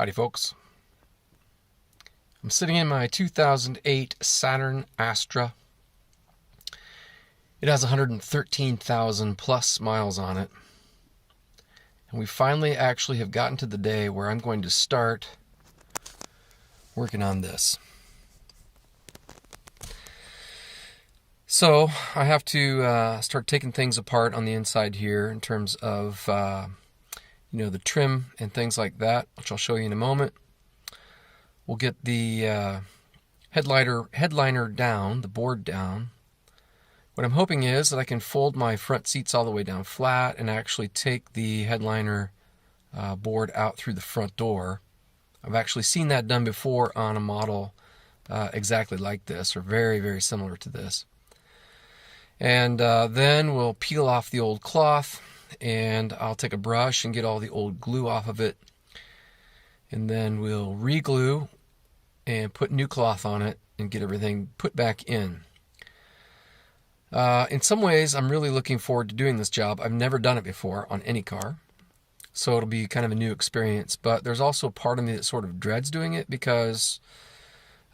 Howdy folks. I'm sitting in my 2008 Saturn Astra. It has 113,000 plus miles on it. And we finally actually have gotten to the day where I'm going to start working on this. So I have to start taking things apart on the inside here in terms of the trim and things like that, which I'll show you in a moment. We'll get the headliner down, the board down. What I'm hoping is that I can fold my front seats all the way down flat and actually take the headliner board out through the front door. I've actually seen that done before on a model exactly like this, or very, very similar to this. And then we'll peel off the old cloth, and I'll take a brush and get all the old glue off of it. And then we'll re-glue and put new cloth on it and get everything put back in. In some ways, I'm really looking forward to doing this job. I've never done it before on any car, so it'll be kind of a new experience. But there's also part of me that sort of dreads doing it because,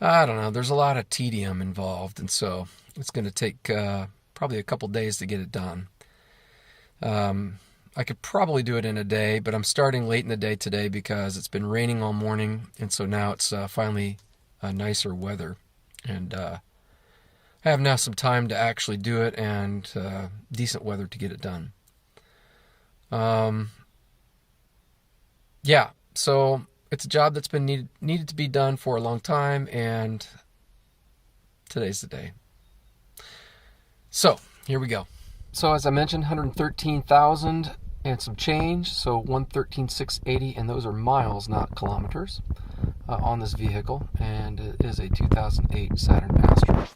I don't know, there's a lot of tedium involved, and so it's going to take probably a couple days to get it done. I could probably do it in a day, but I'm starting late in the day today because it's been raining all morning, and so now it's finally nicer weather, and I have now some time to actually do it and decent weather to get it done. Yeah, so it's a job that's been needed to be done for a long time, and today's the day. So here we go. So as I mentioned, 113,000 and some change, so 113,680, and those are miles, not kilometers, on this vehicle, and it is a 2008 Saturn Astra.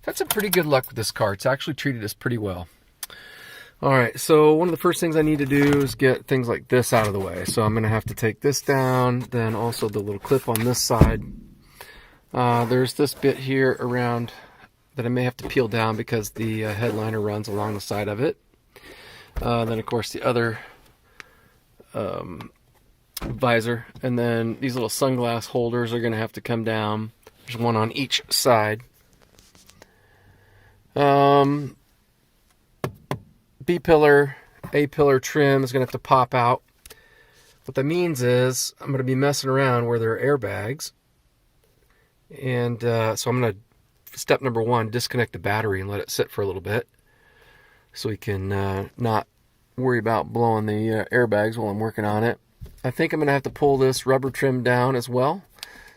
That's a pretty good luck with this car. It's actually treated us pretty well. All right, so one of the first things I need to do is get things like this out of the way. So I'm going to have to take this down, then also the little clip on this side. There's this bit here around that I may have to peel down because the headliner runs along the side of it. Then, of course, the other visor. And then these little sunglass holders are going to have to come down. There's one on each side. B-pillar, A-pillar trim is going to have to pop out. What that means is I'm going to be messing around where there are airbags. And so I'm going to, step number one, disconnect the battery and let it sit for a little bit so we can not worry about blowing the airbags while I'm working on it. I think I'm going to have to pull this rubber trim down as well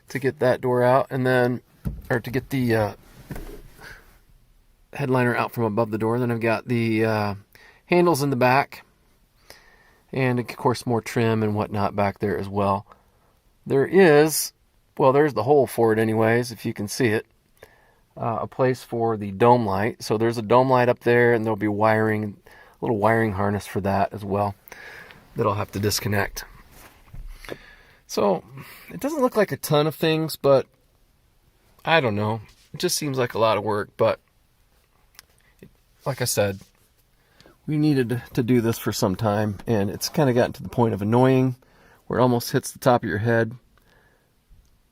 to get that door out, and then, or to get the headliner out from above the door. Then I've got the handles in the back, and of course more trim and whatnot back there as well. There's the hole for it anyways, if you can see it. A place for the dome light. So there's a dome light up there, and there'll be wiring, a little wiring harness for that as well that I'll have to disconnect. So it doesn't look like a ton of things, but I don't know. It just seems like a lot of work, but like I said, we needed to do this for some time, and it's kind of gotten to the point of annoying where it almost hits the top of your head.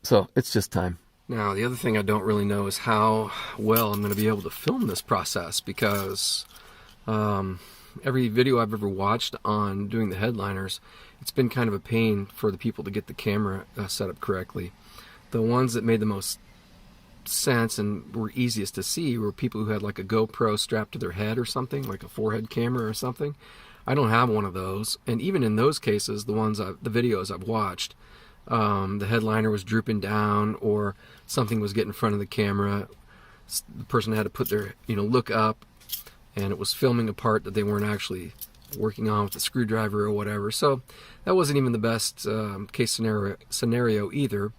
So it's just time. Now, the other thing I don't really know is how well I'm going to be able to film this process, because every video I've ever watched on doing the headliners, it's been kind of a pain for the people to get the camera set up correctly. The ones that made the most sense and were easiest to see were people who had like a GoPro strapped to their head or something, like a forehead camera or something. I don't have one of those, and even in those cases, the videos I've watched, the headliner was drooping down, or something was getting in front of the camera. The person had to put their, look up, and it was filming a part that they weren't actually working on with the screwdriver or whatever. So that wasn't even the best case scenario either.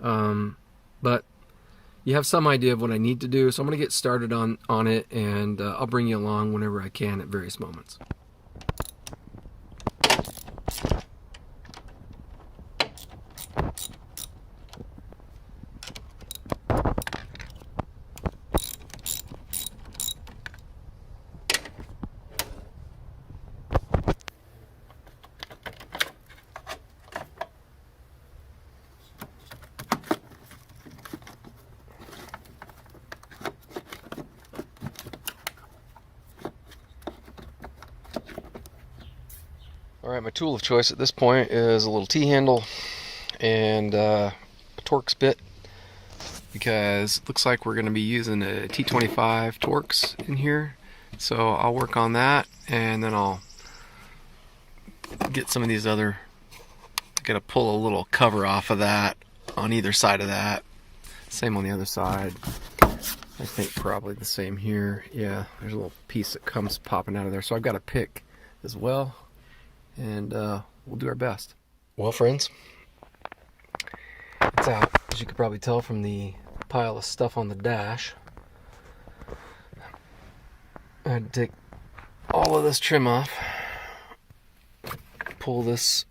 But you have some idea of what I need to do, so I'm going to get started on it, and I'll bring you along whenever I can at various moments. Alright, my tool of choice at this point is a little T-handle and a Torx bit, because it looks like we're going to be using a T25 Torx in here. So I'll work on that, and then I'll get some of these other, got to pull a little cover off of that on either side of that. Same on the other side. I think probably the same here. Yeah, there's a little piece that comes popping out of there. So I've got to pick as well, and we'll do our best. Well, friends, it's out, as you could probably tell from the pile of stuff on the dash. I had to take all of this trim off, pull this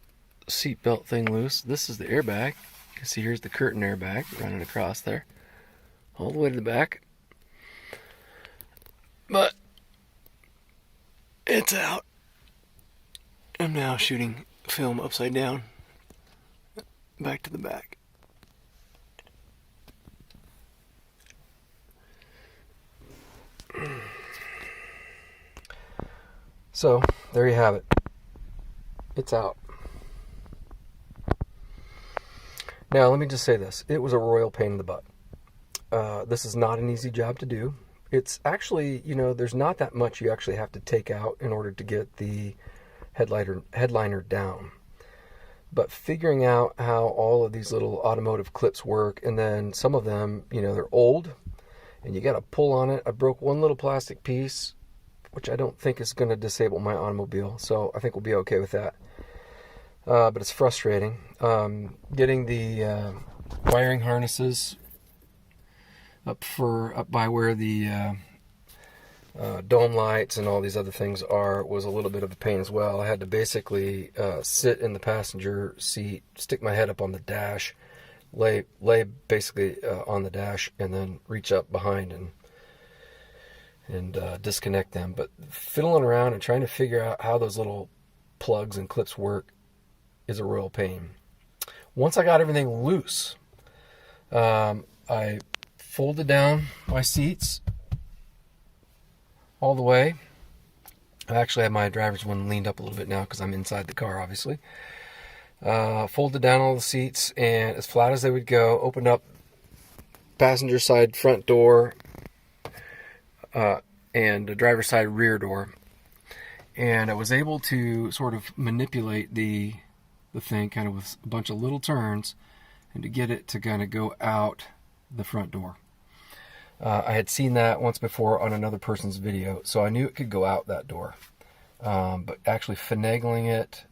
seat belt thing loose. This is the airbag. You can see here's the curtain airbag running across there, all the way to the back. But it's out. I'm now shooting film upside down, back to the back. So, there you have it. It's out. Now, let me just say this. It was a royal pain in the butt. This is not an easy job to do. It's actually, you know, there's not that much you actually have to take out in order to get the headliner down. But figuring out how all of these little automotive clips work, and then some of them, you know, they're old, and you got to pull on it. I broke one little plastic piece, which I don't think is going to disable my automobile, so I think we'll be okay with that. But it's frustrating. Getting the wiring harnesses up by where the dome lights and all these other things are was a little bit of a pain as well. I had to basically sit in the passenger seat, stick my head up on the dash, lay basically on the dash, and then reach up behind and disconnect them. But fiddling around and trying to figure out how those little plugs and clips work is a real pain. Once I got everything loose, I folded down my seats all the way. I actually have my driver's one leaned up a little bit now because I'm inside the car, obviously. Folded down all the seats, and as flat as they would go, opened up passenger side front door and the driver's side rear door. And I was able to sort of manipulate the thing kind of with a bunch of little turns, and to get it to kind of go out the front door. I had seen that once before on another person's video, so I knew it could go out that door. But actually finagling it,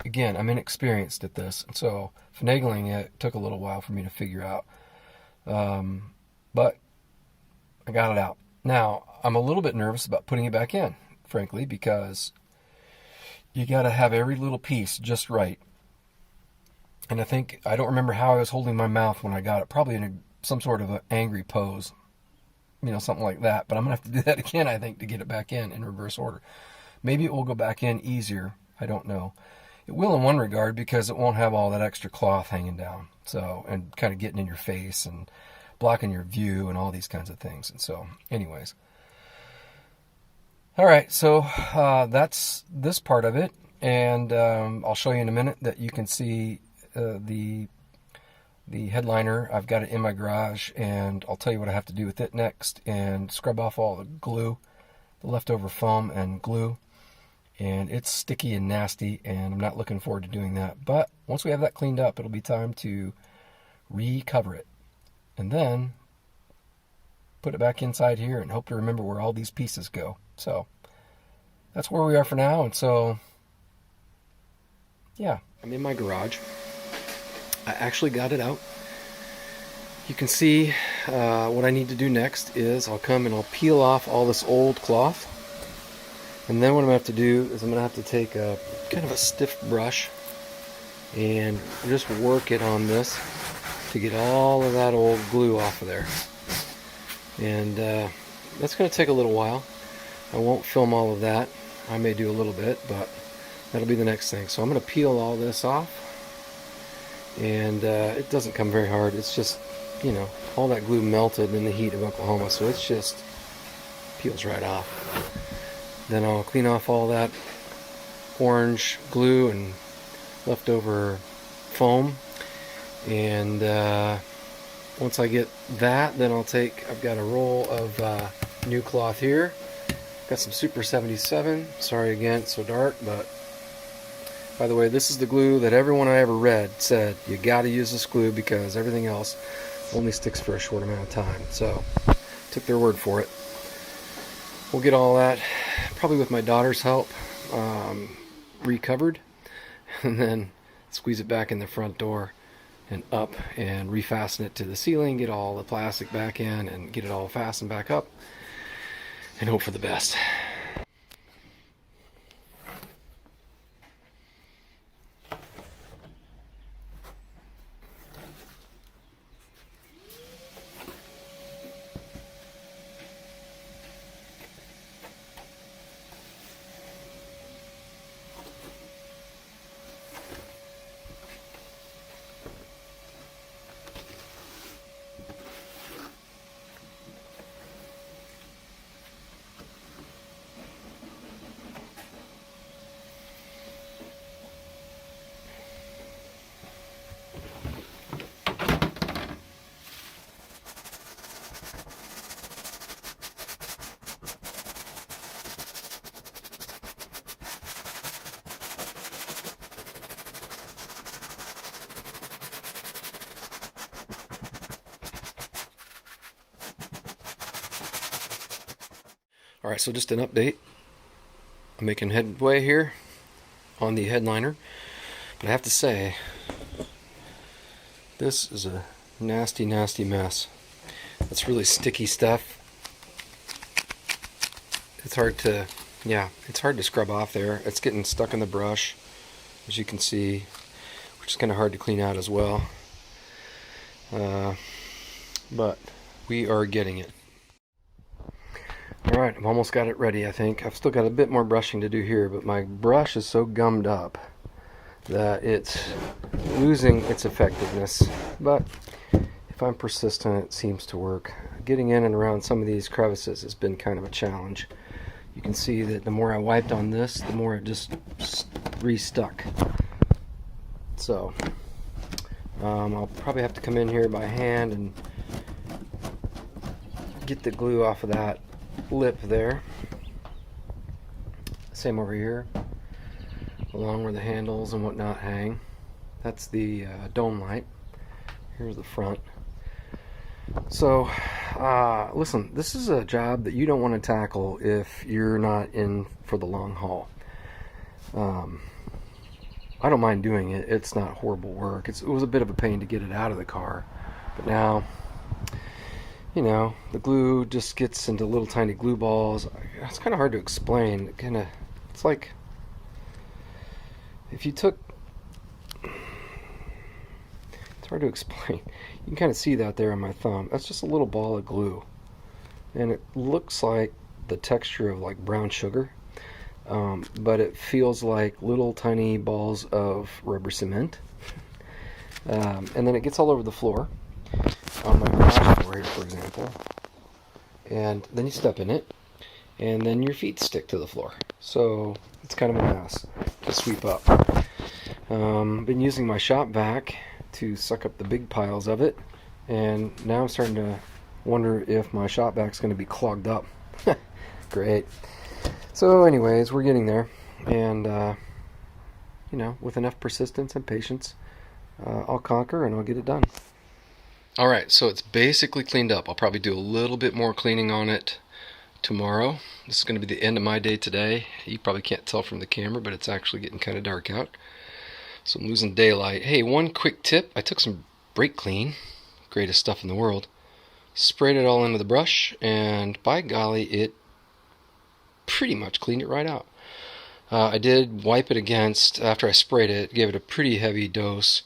again, I'm inexperienced at this, and so finagling it took a little while for me to figure out. But I got it out. Now, I'm a little bit nervous about putting it back in, frankly, because you got to have every little piece just right. And I don't remember how I was holding my mouth when I got it, probably in some sort of an angry pose, you know, something like that. But I'm going to have to do that again, I think, to get it back in reverse order. Maybe it will go back in easier. I don't know. It will in one regard, because it won't have all that extra cloth hanging down, so, and kind of getting in your face and blocking your view and all these kinds of things. And so, anyways. All right, so that's this part of it, and I'll show you in a minute that you can see the headliner. I've got it in my garage, and I'll tell you what I have to do with it next, and scrub off all the glue, the leftover foam and glue, and it's sticky and nasty, and I'm not looking forward to doing that. But once we have that cleaned up, it'll be time to recover it, and then put it back inside here and hope to remember where all these pieces go. So that's where we are for now. And so, yeah, I'm in my garage. I actually got it out. You can see what I need to do next is I'll come and I'll peel off all this old cloth. And then what I'm going to have to do is I'm going to have to take a kind of a stiff brush and just work it on this to get all of that old glue off of there. And that's going to take a little while. I won't film all of that. I may do a little bit, but that'll be the next thing. So I'm going to peel all this off. And it doesn't come very hard. It's just, you know, all that glue melted in the heat of Oklahoma, so it's just peels right off. Then I'll clean off all that orange glue and leftover foam. And once I get that, then I've got a roll of new cloth here. Got some Super 77. Sorry again, it's so dark, but by the way, this is the glue that everyone I ever read said you got to use this glue because everything else only sticks for a short amount of time. So, took their word for it. We'll get all that, probably with my daughter's help, recovered, and then squeeze it back in the front door and up and refasten it to the ceiling, get all the plastic back in and get it all fastened back up and hope for the best. Alright, so just an update. I'm making headway here on the headliner. But I have to say, this is a nasty, nasty mess. That's really sticky stuff. It's hard to scrub off there. It's getting stuck in the brush, as you can see, which is kind of hard to clean out as well. But we are getting it. Alright, I've almost got it ready, I think. I've still got a bit more brushing to do here, but my brush is so gummed up that it's losing its effectiveness. But if I'm persistent, it seems to work. Getting in and around some of these crevices has been kind of a challenge. You can see that the more I wiped on this, the more it just re-stuck. So, I'll probably have to come in here by hand and get the glue off of that lip there. Same over here, along where the handles and whatnot hang. That's the dome light. Here's the front. So, listen, this is a job that you don't want to tackle if you're not in for the long haul. I don't mind doing it. It's not horrible work. It was a bit of a pain to get it out of the car, but now, you know, the glue just gets into little tiny glue balls. It's kind of hard to explain. It's like if you took, it's hard to explain. You can kind of see that there on my thumb. That's just a little ball of glue, and it looks like the texture of like brown sugar, but it feels like little tiny balls of rubber cement. And then it gets all over the floor, on my garage floor here, for example, and then you step in it, and then your feet stick to the floor. So it's kind of a mess to sweep up. Been using my shop vac to suck up the big piles of it, and now I'm starting to wonder if my shop vac's going to be clogged up. Great. So anyways, we're getting there, and you know, with enough persistence and patience, I'll conquer and I'll get it done. Alright, so it's basically cleaned up. I'll probably do a little bit more cleaning on it tomorrow. This is going to be the end of my day today. You probably can't tell from the camera, but it's actually getting kind of dark out. So I'm losing daylight. Hey, one quick tip. I took some brake clean, greatest stuff in the world, sprayed it all into the brush, and by golly, it pretty much cleaned it right out. I did wipe it against, after I sprayed it, gave it a pretty heavy dose.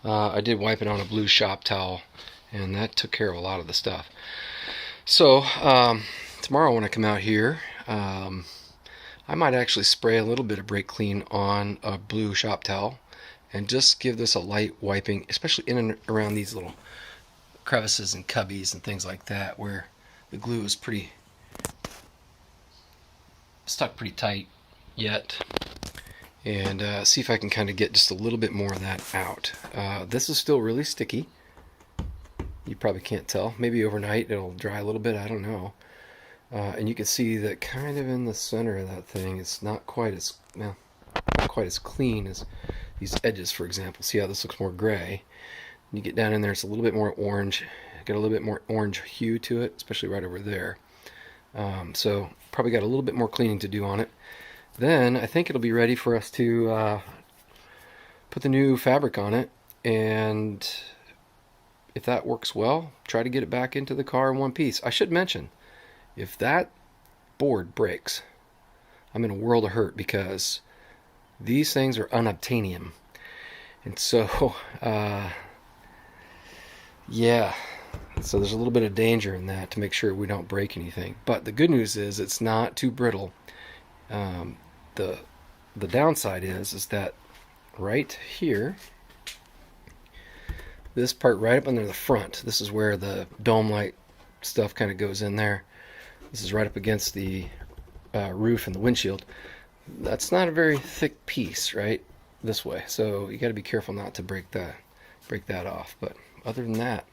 I did wipe it on a blue shop towel, and that took care of a lot of the stuff. So, tomorrow when I come out here, I might actually spray a little bit of brake clean on a blue shop towel and just give this a light wiping, especially in and around these little crevices and cubbies and things like that where the glue is stuck pretty tight yet. and see if I can kind of get just a little bit more of that out. This is still really sticky. You probably can't tell. Maybe overnight it'll dry a little bit, I don't know. And you can see that kind of in the center of that thing, it's not quite as, well, not quite as clean as these edges, for example. See how this looks more gray? You get down in there, it's a little bit more orange. Got a little bit more orange hue to it, especially right over there. So probably got a little bit more cleaning to do on it. Then I think it'll be ready for us to put the new fabric on it, and if that works well, try to get it back into the car in one piece. I should mention, if that board breaks, I'm in a world of hurt, because these things are unobtainium. And so, yeah, so there's a little bit of danger in that, to make sure we don't break anything. But the good news is it's not too brittle. The downside is that right here, this part right up under the front, this is where the dome light stuff kind of goes in there. This is right up against the roof and the windshield. That's not a very thick piece, right? This way, so you got to be careful not to break that off. But other than that,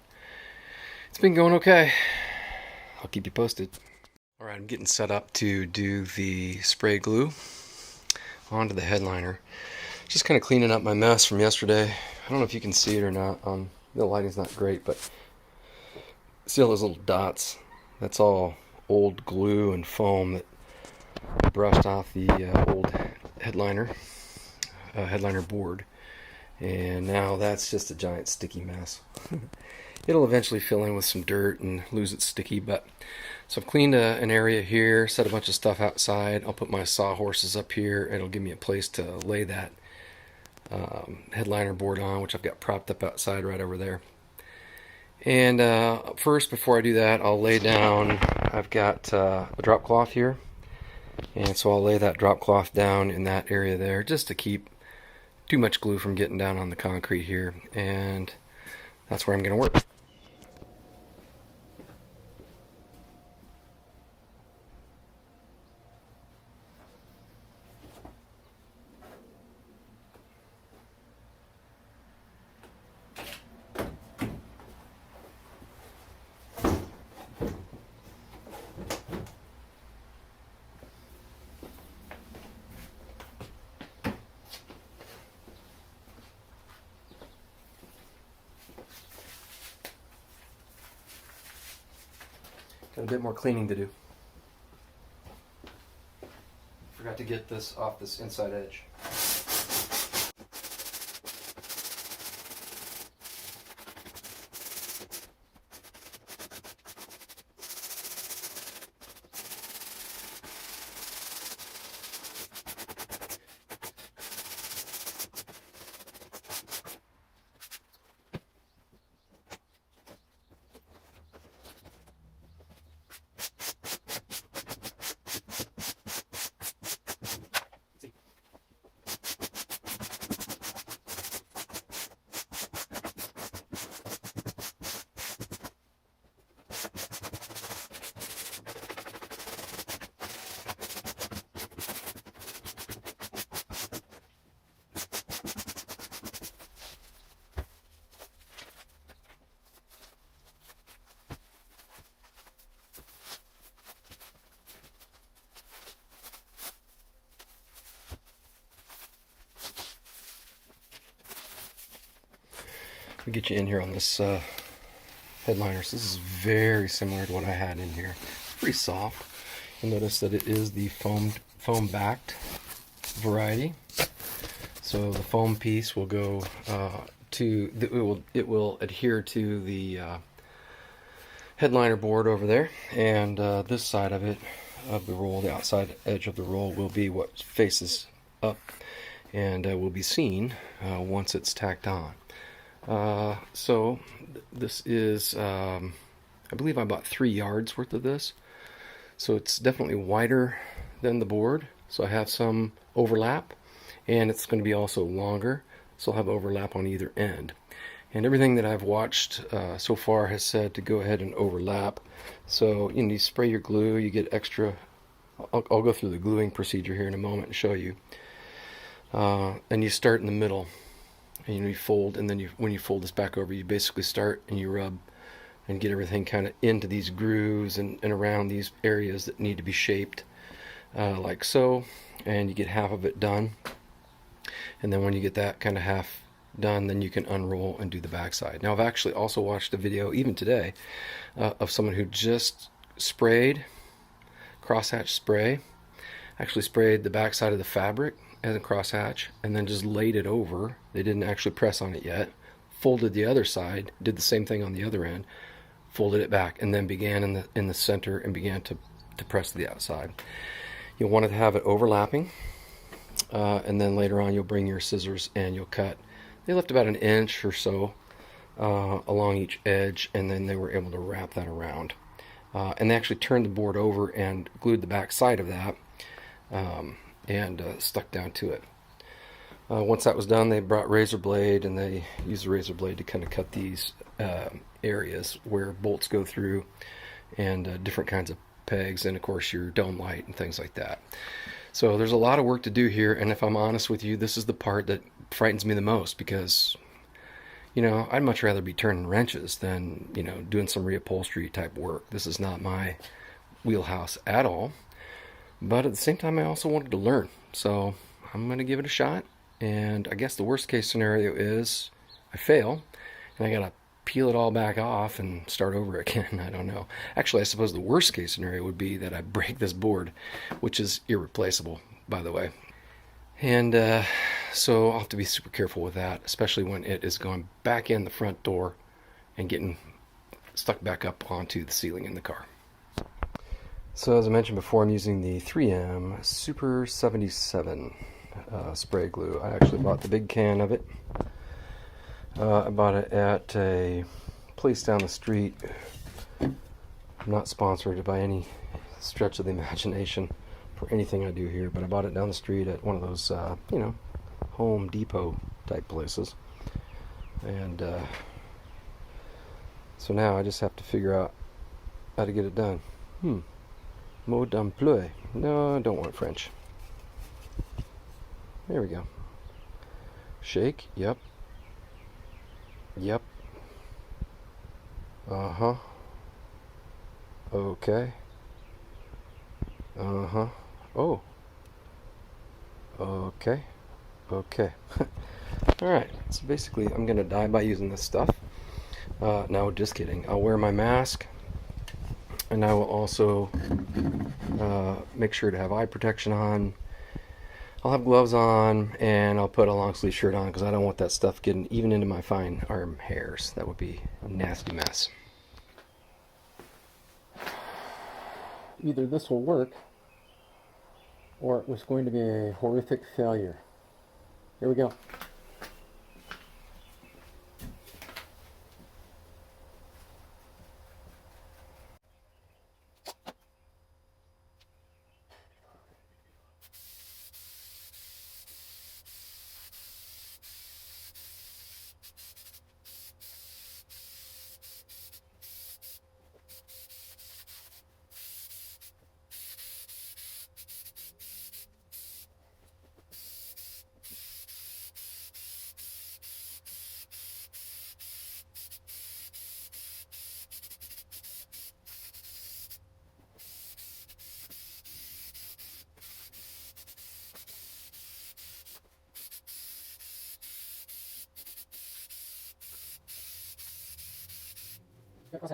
it's been going okay. I'll keep you posted. All right, I'm getting set up to do the spray glue onto the headliner. Just kind of cleaning up my mess from yesterday. I don't know if you can see it or not. The lighting's not great, but see all those little dots? That's all old glue and foam that brushed off the old headliner board, and now that's just a giant sticky mess. It'll eventually fill in with some dirt and lose its sticky, but so I've cleaned an area here, set a bunch of stuff outside. I'll put my sawhorses up here. It'll give me a place to lay that headliner board on, which I've got propped up outside right over there. And first, before I do that, I'll lay down, I've got a drop cloth here, and so I'll lay that drop cloth down in that area there, just to keep too much glue from getting down on the concrete here, and that's where I'm going to work. Got a bit more cleaning to do. Forgot to get this off this inside edge. Let me get you in here on this headliner. So this is very similar to what I had in here. It's pretty soft. You'll notice that it is the foam backed variety. So the foam piece will go it will adhere to the headliner board over there, and this side of it, of the roll, the outside edge of the roll, will be what faces up and will be seen once it's tacked on. So this is, I believe I bought 3 yards worth of this. So it's definitely wider than the board. So I have some overlap, and it's going to be also longer. So I'll have overlap on either end. And everything that I've watched so far has said to go ahead and overlap. So you spray your glue, you get extra. I'll go through the gluing procedure here in a moment and show you. And you start in the middle, and you fold, and then when you fold this back over, you basically start and you rub and get everything kind of into these grooves and around these areas that need to be shaped, like so, and you get half of it done. And then when you get that kind of half done, then you can unroll and do the backside. Now, I've actually also watched a video, even today, of someone who just sprayed crosshatch spray, actually sprayed the backside of the fabric as a crosshatch, and then just laid it over. They didn't actually press on it yet. Folded the other side, did the same thing on the other end, folded it back, and then began in the center and began to press the outside. You'll want to have it overlapping, and then later on you'll bring your scissors and you'll cut. They left about 1 inch or so along each edge, and then they were able to wrap that around. And they actually turned the board over and glued the back side of that, and stuck down to it. Once that was done, they brought razor blade, and they used the razor blade to kind of cut these areas where bolts go through, and different kinds of pegs, and of course your dome light and things like that. So there's a lot of work to do here, and if I'm honest with you, this is the part that frightens me the most, because I'd much rather be turning wrenches than doing some reupholstery type work. This is not my wheelhouse at all, but at the same time I also wanted to learn, so I'm going to give it a shot. And I guess the worst case scenario is I fail and I gotta peel it all back off and start over again. I don't know. Actually, I suppose the worst case scenario would be that I break this board, which is irreplaceable, by the way. And so I'll have to be super careful with that, especially when it is going back in the front door and getting stuck back up onto the ceiling in the car. So as I mentioned before, I'm using the 3M Super 77 spray glue. I actually bought the big can of it. I bought it at a place down the street. I'm not sponsored by any stretch of the imagination for anything I do here, but I bought it down the street at one of those, Home Depot type places. And so now I just have to figure out how to get it done. Mode d'emploi. No, I don't want French. There we go. Shake. Yep. Yep. Uh-huh. Okay. Uh-huh. Oh. Okay. Okay. Alright. So basically, I'm going to die by using this stuff. No, just kidding. I'll wear my mask. And I will also make sure to have eye protection on. I'll have gloves on, and I'll put a long sleeve shirt on because I don't want that stuff getting even into my fine arm hairs. That would be a nasty mess. Either this will work, or it was going to be a horrific failure. Here we go.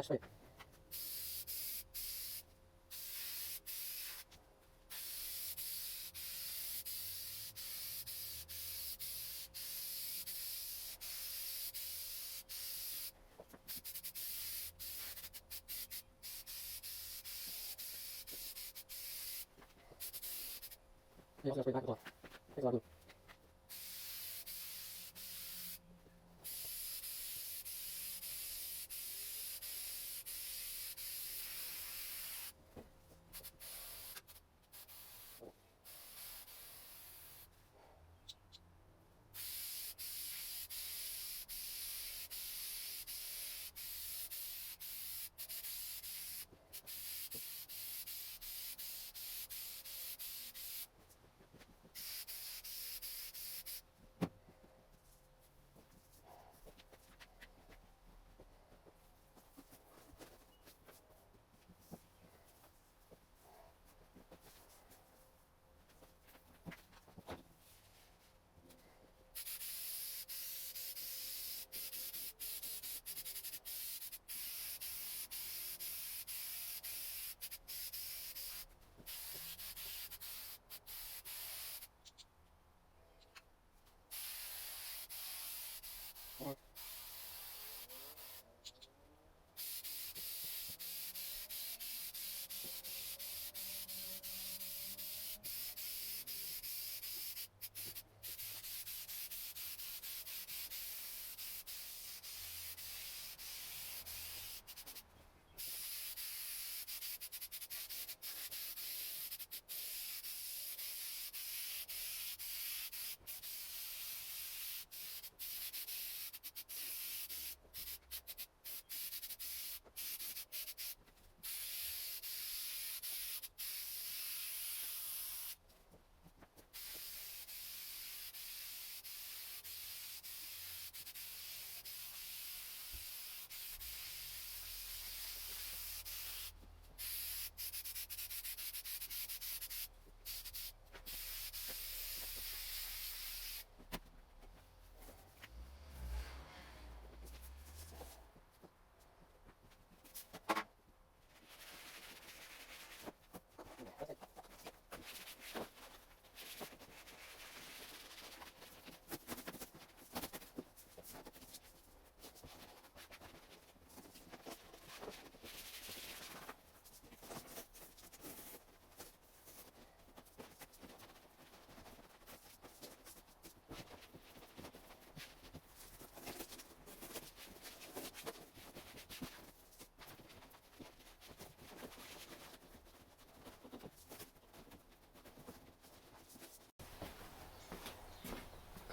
Wait.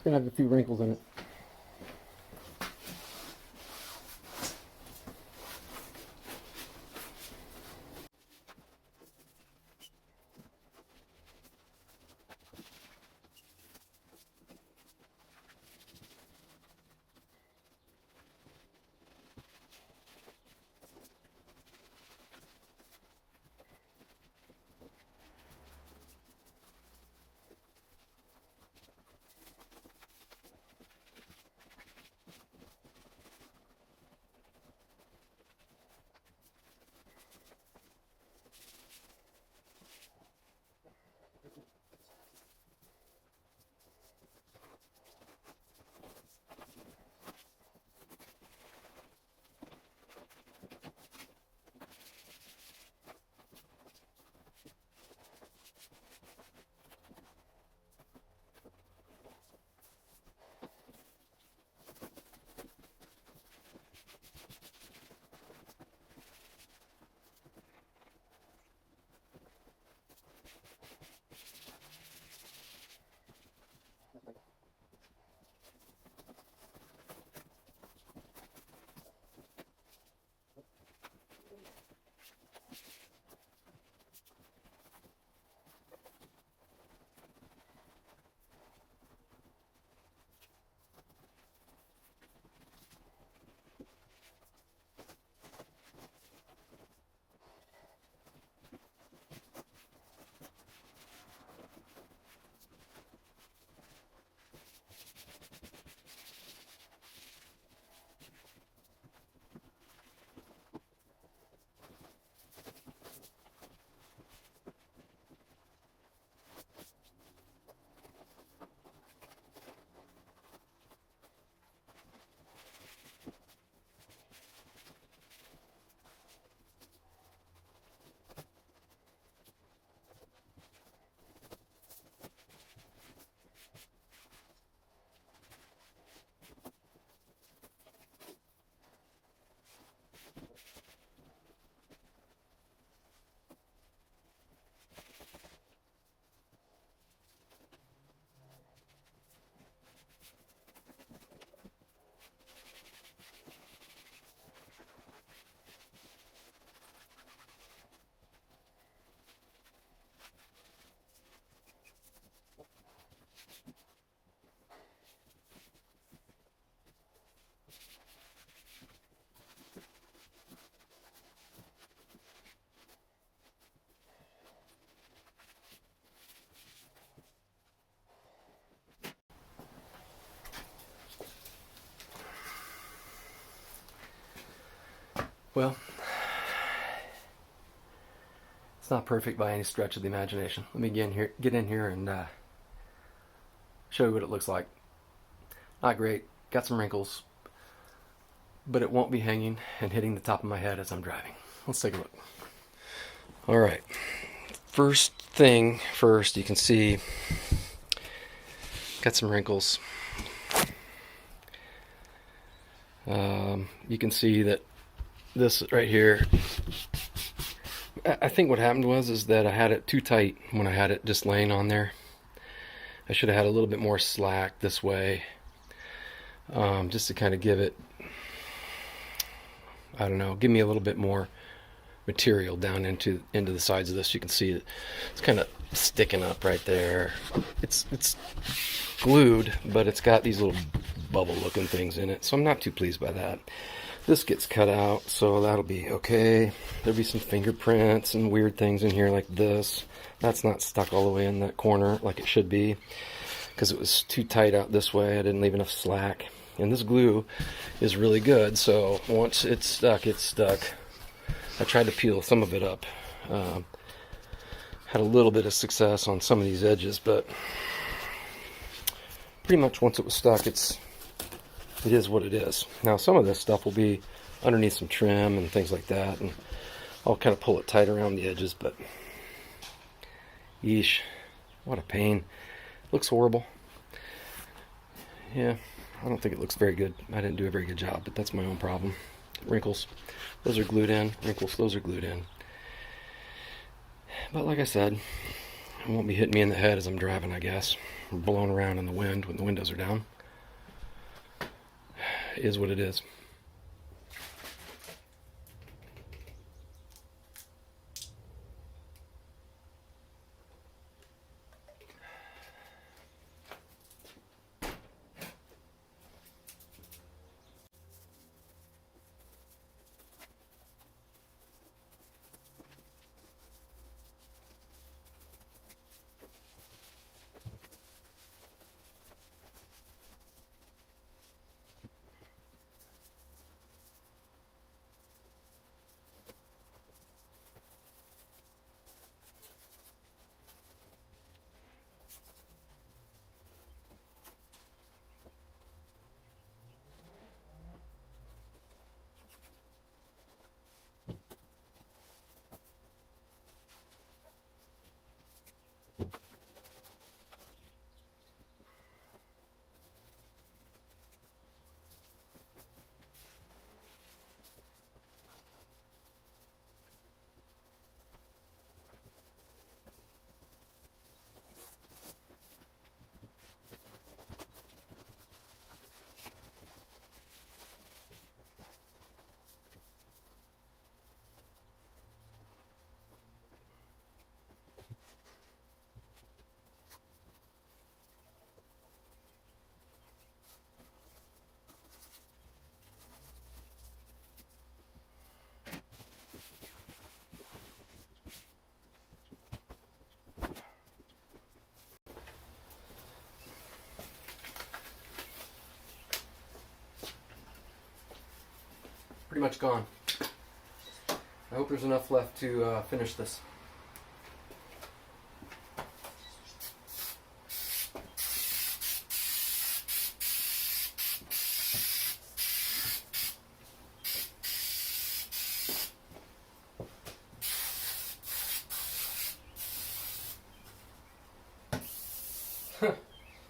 It's gonna have a few wrinkles in it. Well, it's not perfect by any stretch of the imagination. Let me get in here and show you what it looks like. Not great, got some wrinkles, but it won't be hanging and hitting the top of my head as I'm driving. Let's take a look. All right, first thing first, you can see got some wrinkles. You can see that this right here, I think what happened is that I had it too tight when I had it just laying on there. I should have had a little bit more slack this way, just to kind of give it, I don't know, give me a little bit more material down into the sides of this. You can see it's kind of sticking up right there. It's glued, but it's got these little bubble looking things in it, so I'm not too pleased by that. This gets cut out, so that'll be okay. There'll be some fingerprints and weird things in here like this. That's not stuck all the way in that corner like it should be, because it was too tight out this way. I didn't leave enough slack. And this glue is really good, so once it's stuck, it's stuck. I tried to peel some of it up. Had a little bit of success on some of these edges, but pretty much once it was stuck, it is what it is. Now some of this stuff will be underneath some trim and things like that, and I'll kind of pull it tight around the edges, but yeesh, what a pain. Looks horrible. Yeah, I don't think it looks very good. I didn't do a very good job, but that's my own problem. Wrinkles, those are glued in. Wrinkles, those are glued in. But like I said, It won't be hitting me in the head as I'm driving, I guess. I'm blowing around in the wind when the windows are down. It is what it is. Pretty much gone. I hope there's enough left to finish this.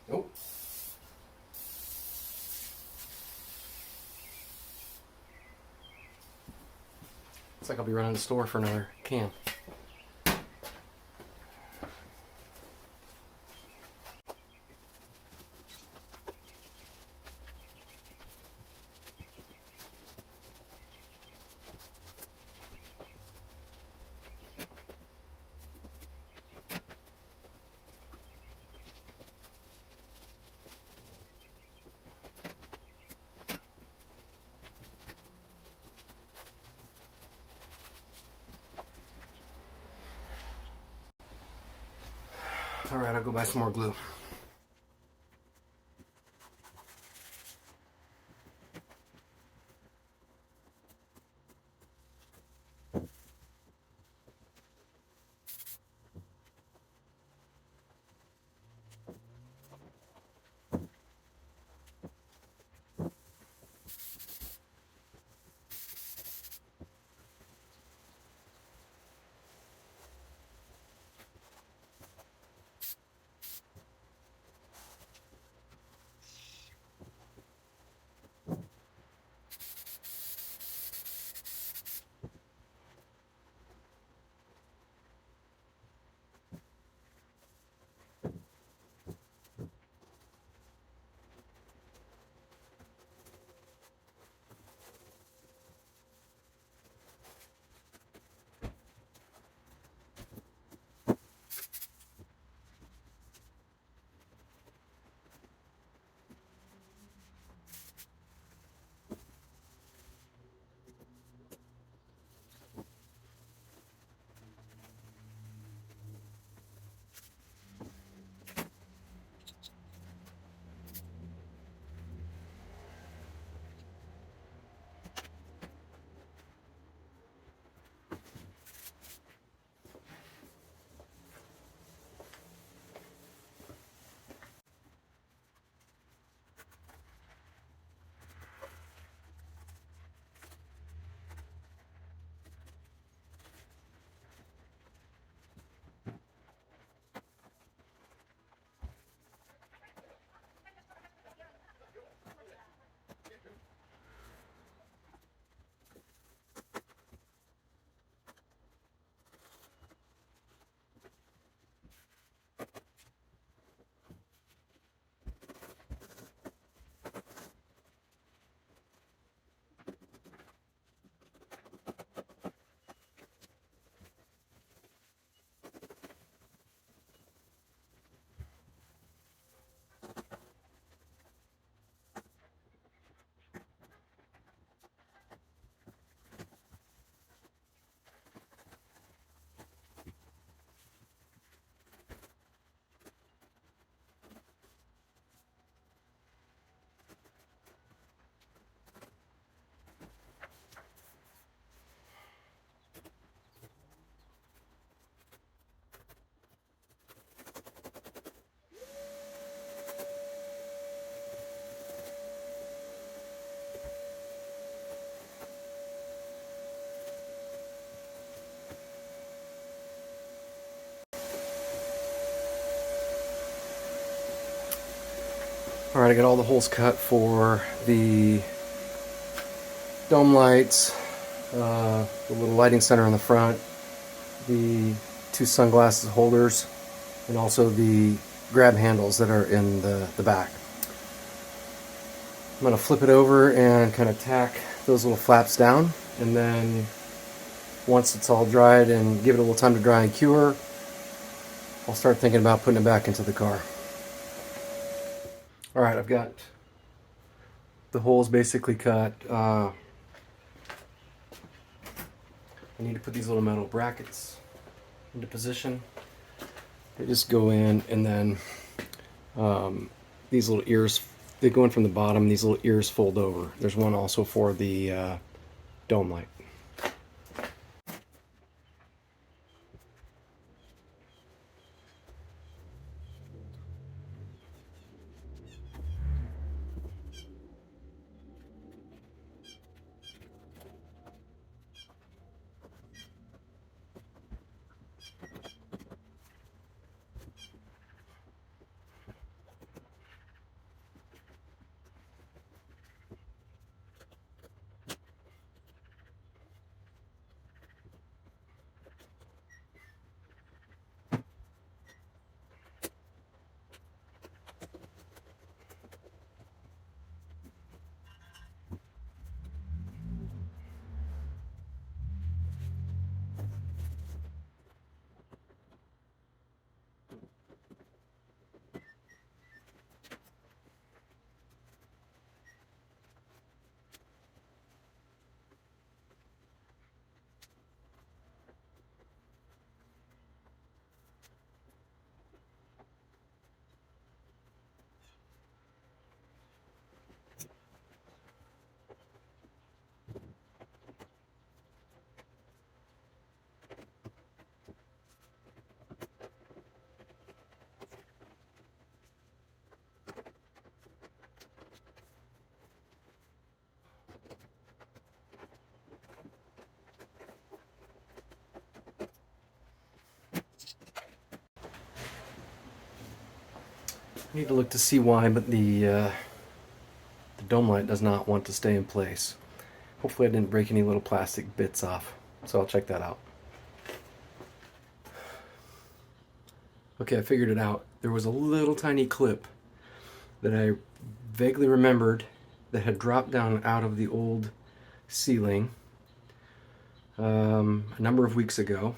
Nope. Looks like I'll be running to the store for another can. Alright, I'll go buy some more glue. All right, I got all the holes cut for the dome lights, the little lighting center in the front, the two sunglasses holders, and also the grab handles that are in the back. I'm going to flip it over and kind of tack those little flaps down, and then once it's all dried and give it a little time to dry and cure, I'll start thinking about putting it back into the car. Alright, I've got the holes basically cut. I need to put these little metal brackets into position. They just go in, and then these little ears, they go in from the bottom. These little ears fold over. There's one also for the dome light. I need to look to see why, but the dome light does not want to stay in place. Hopefully I didn't break any little plastic bits off, so I'll check that out. Okay, I figured it out. There was a little tiny clip that I vaguely remembered that had dropped down out of the old ceiling a number of weeks ago,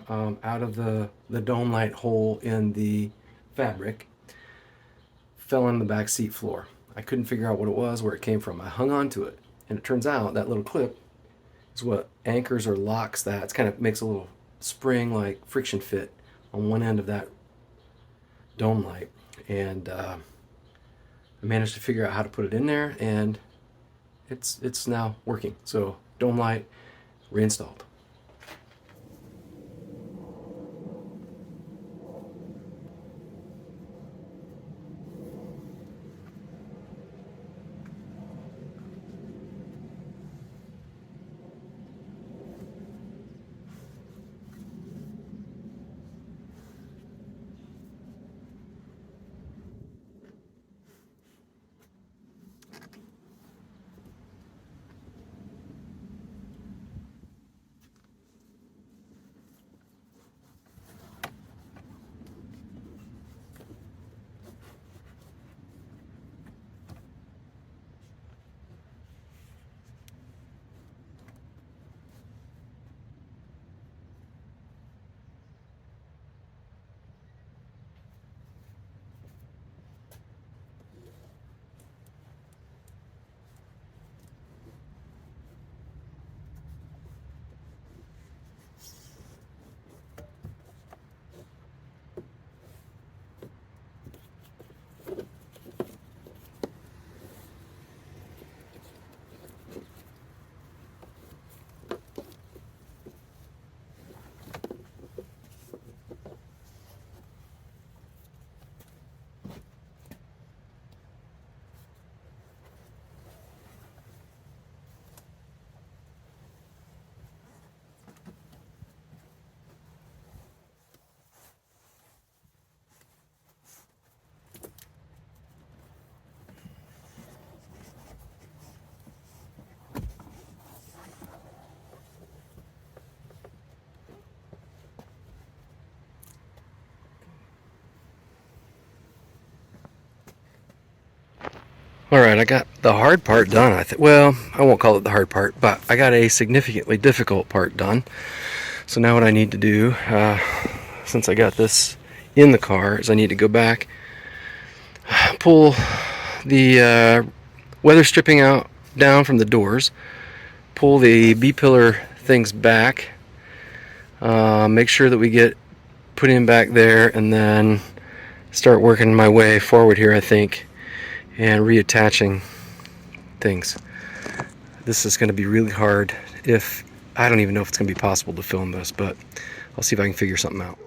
out of the dome light hole in the fabric, fell on the back seat floor. I couldn't figure out what it was, where it came from. I hung on to it, and it turns out that little clip is what anchors or locks that. It kind of makes a little spring-like friction fit on one end of that dome light, and I managed to figure out how to put it in there, and it's now working. So dome light reinstalled. Alright, I got the hard part done. Well, I won't call it the hard part, but I got a significantly difficult part done. So now what I need to do, since I got this in the car, is I need to go back, pull the weather stripping out down from the doors, pull the B-pillar things back, make sure that we get put in back there, and then start working my way forward here, I think, and reattaching things. This is going to be really hard. I don't even know if it's going to be possible to film this, but I'll see if I can figure something out.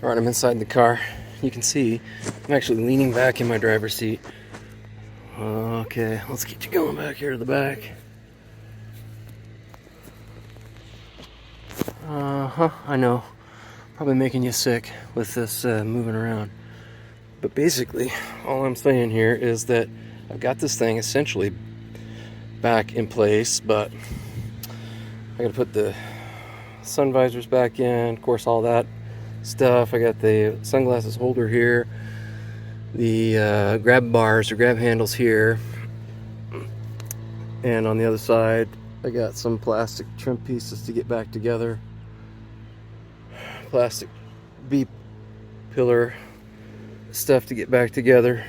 Alright, I'm inside the car. You can see I'm actually leaning back in my driver's seat. Okay, let's get you going back here to the back. I know. Probably making you sick with this moving around. But basically, all I'm saying here is that I've got this thing essentially back in place, but I gotta put the sun visors back in, of course, all that stuff. I got the sunglasses holder here, the grab bars or grab handles here, and on the other side I got some plastic trim pieces to get back together, plastic B pillar stuff to get back together,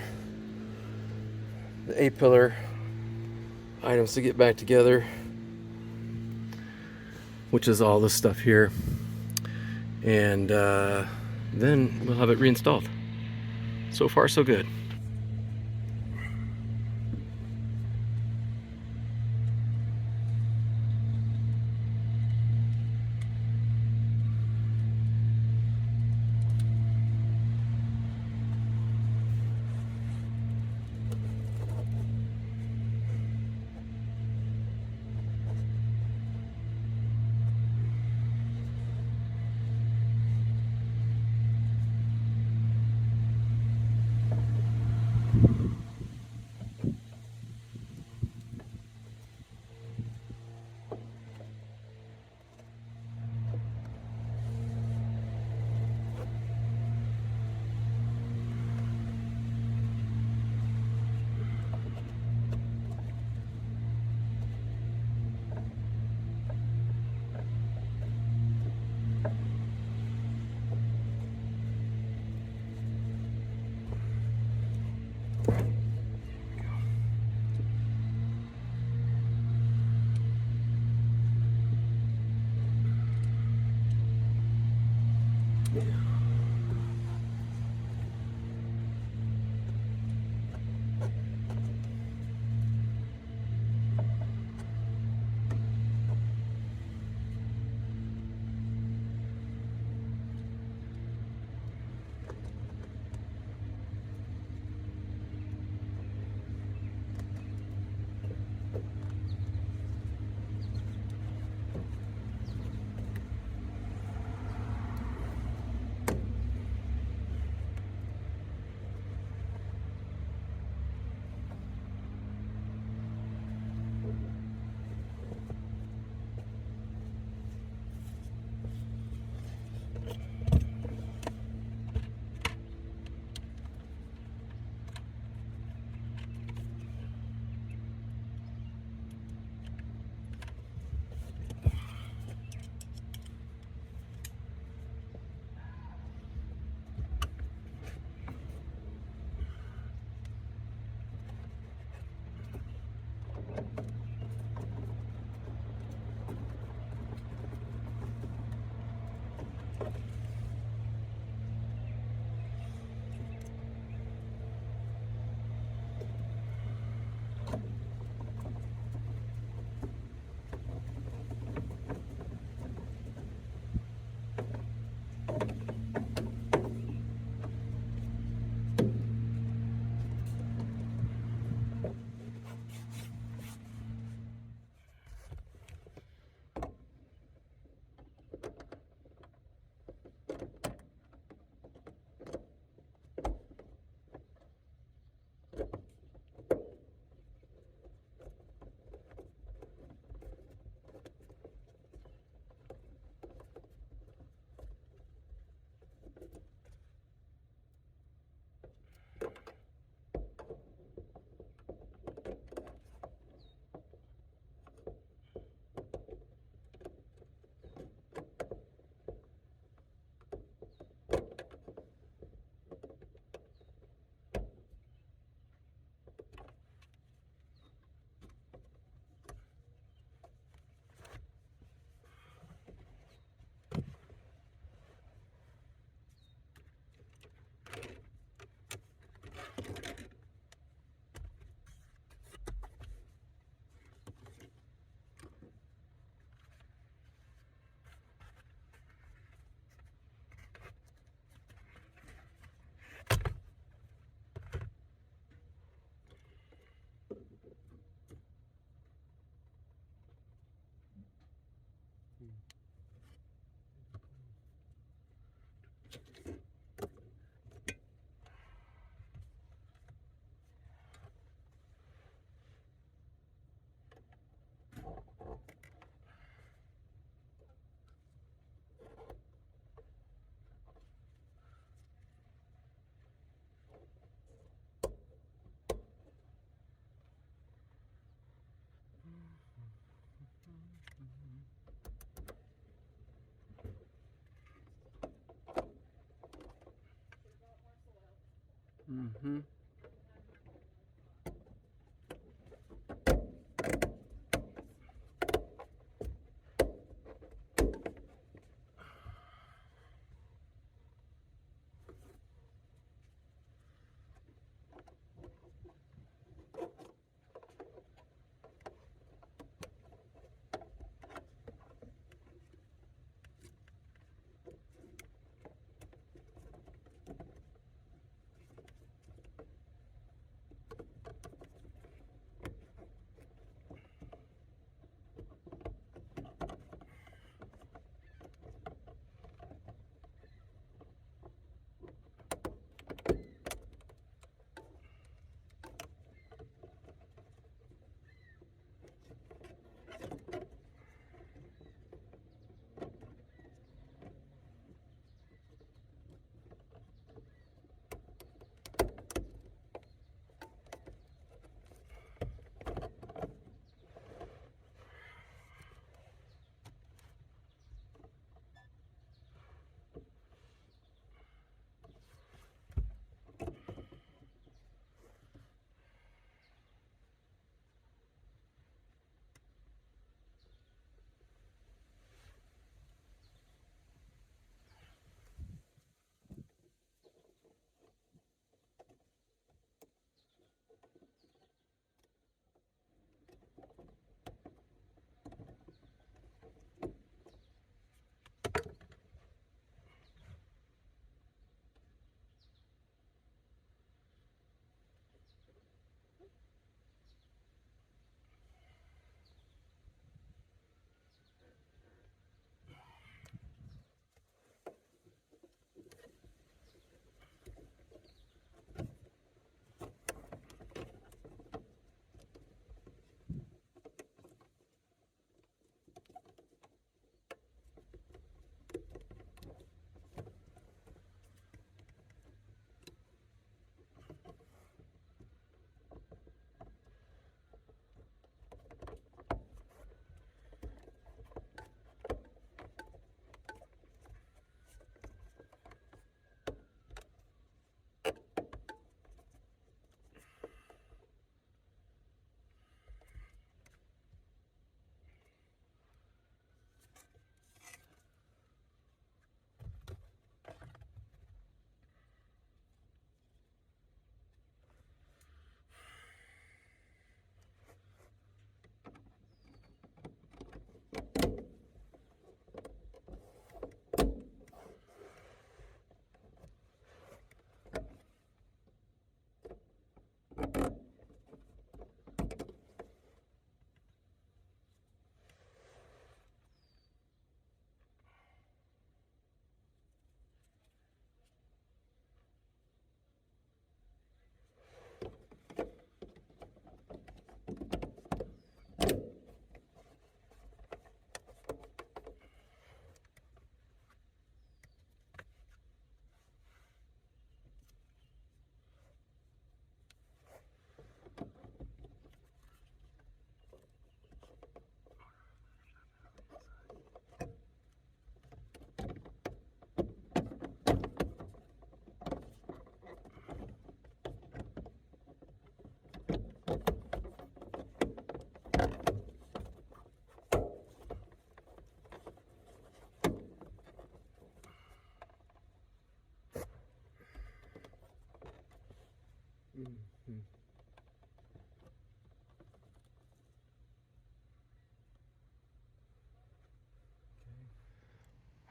the A pillar items to get back together, which is all this stuff here, and then we'll have it reinstalled. So far so good. Mm-hmm.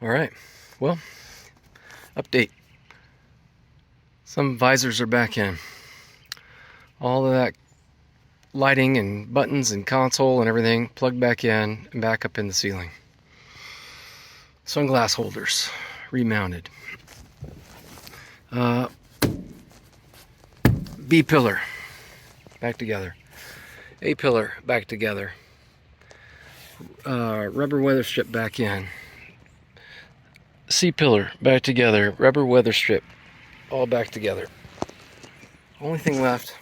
All right, well, update. Some visors are back in. All of that lighting and buttons and console and everything plugged back in and back up in the ceiling. Sunglass holders remounted. B pillar back together. A pillar back together. Rubber weather strip back in. C pillar back together. Rubber weather strip all back together. Only thing left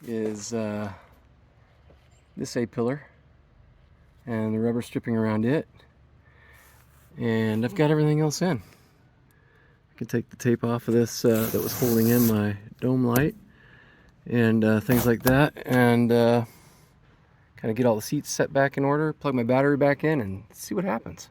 is this A pillar and the rubber stripping around it, and I've got everything else in. I can take the tape off of this that was holding in my dome light and things like that, and kind of get all the seats set back in order, plug my battery back in, and see what happens.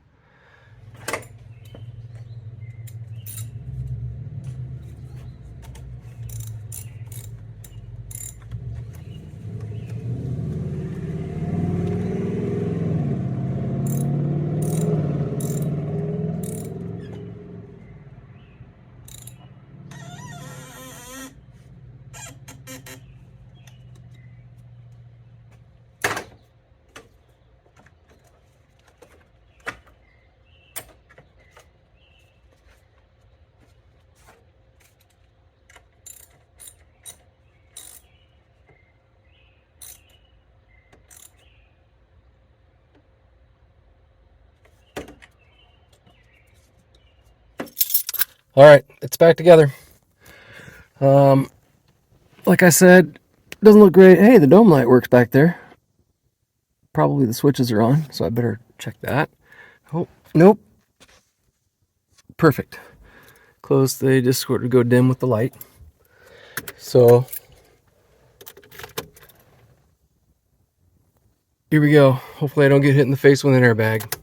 All right, it's back together. Like I said, doesn't look great. Hey, the dome light works back there. Probably the switches are on, so I better check that. Oh, nope. Perfect. Close, they just sort of go dim with the light. So, here we go. Hopefully I don't get hit in the face with an airbag.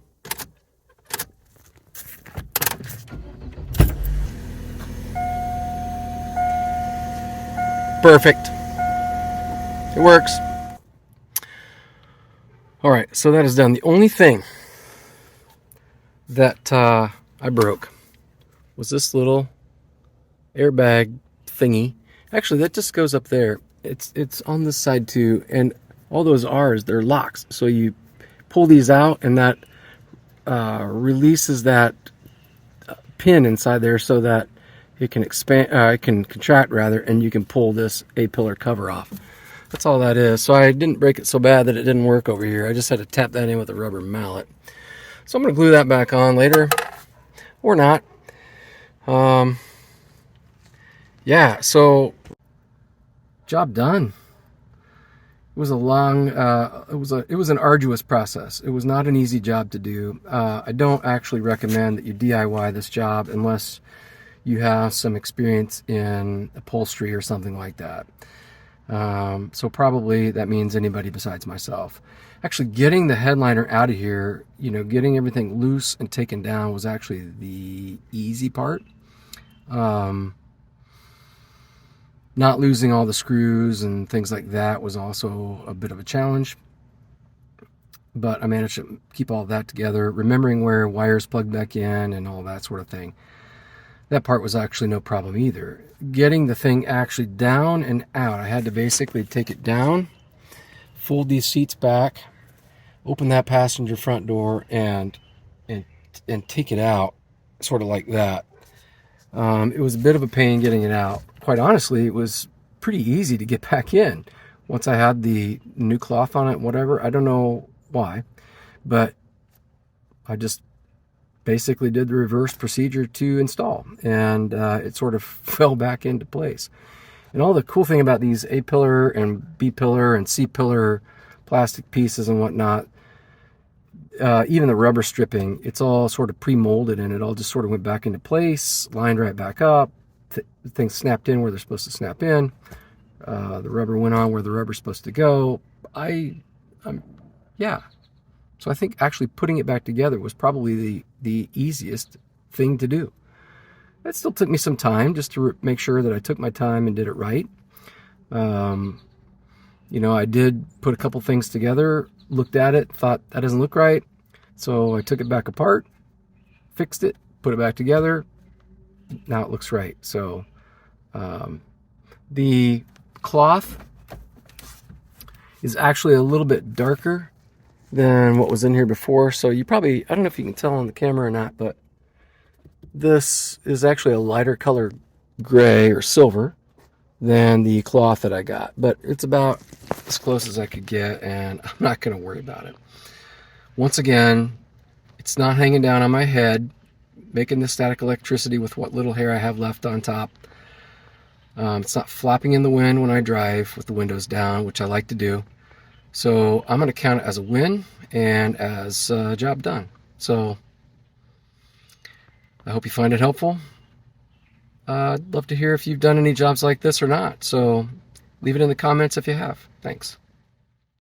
Perfect. It works. All right, so that is done. The only thing that I broke was this little airbag thingy. Actually, that just goes up there. It's on this side too, and all those R's, they're locks. So you pull these out, and that releases that pin inside there so that it can expand, it can contract rather, and you can pull this A-pillar cover off. That's all that is. So I didn't break it so bad that it didn't work over here. I just had to tap that in with a rubber mallet. So I'm going to glue that back on later, or not. Yeah, so job done. It was a long, it was an arduous process. It was not an easy job to do. I don't actually recommend that you DIY this job unless you have some experience in upholstery or something like that. So probably that means anybody besides myself. Actually, getting the headliner out of here, you know, getting everything loose and taken down was actually the easy part. Not losing all the screws and things like that was also a bit of a challenge. But I managed to keep all that together, remembering where wires plugged back in and all that sort of thing. That part was actually no problem either. Getting the thing actually down and out, I had to basically take it down, fold these seats back, open that passenger front door, and take it out, sort of like that. It was a bit of a pain getting it out. Quite honestly, it was pretty easy to get back in once I had the new cloth on it, whatever. I don't know why, but I just basically did the reverse procedure to install, and it sort of fell back into place. And all the cool thing about these A-pillar and B-pillar and C-pillar plastic pieces and whatnot, even the rubber stripping, it's all sort of pre-molded, and it all just sort of went back into place, lined right back up. Things snapped in where they're supposed to snap in. The rubber went on where the rubber's supposed to go. Yeah. So I think actually putting it back together was probably the easiest thing to do. It still took me some time just to make sure that I took my time and did it right. You know, I did put a couple things together, looked at it, thought that doesn't look right. So I took it back apart, fixed it, put it back together. Now it looks right. So the cloth is actually a little bit darker than what was in here before. So you probably, I don't know if you can tell on the camera or not, but this is actually a lighter color gray or silver than the cloth that I got. But it's about as close as I could get, and I'm not going to worry about it. Once again, it's not hanging down on my head, making the static electricity with what little hair I have left on top. It's not flopping in the wind when I drive with the windows down, which I like to do. So I'm going to count it as a win and as a job done. So I hope you find it helpful. I'd love to hear if you've done any jobs like this or not. So leave it in the comments if you have. Thanks.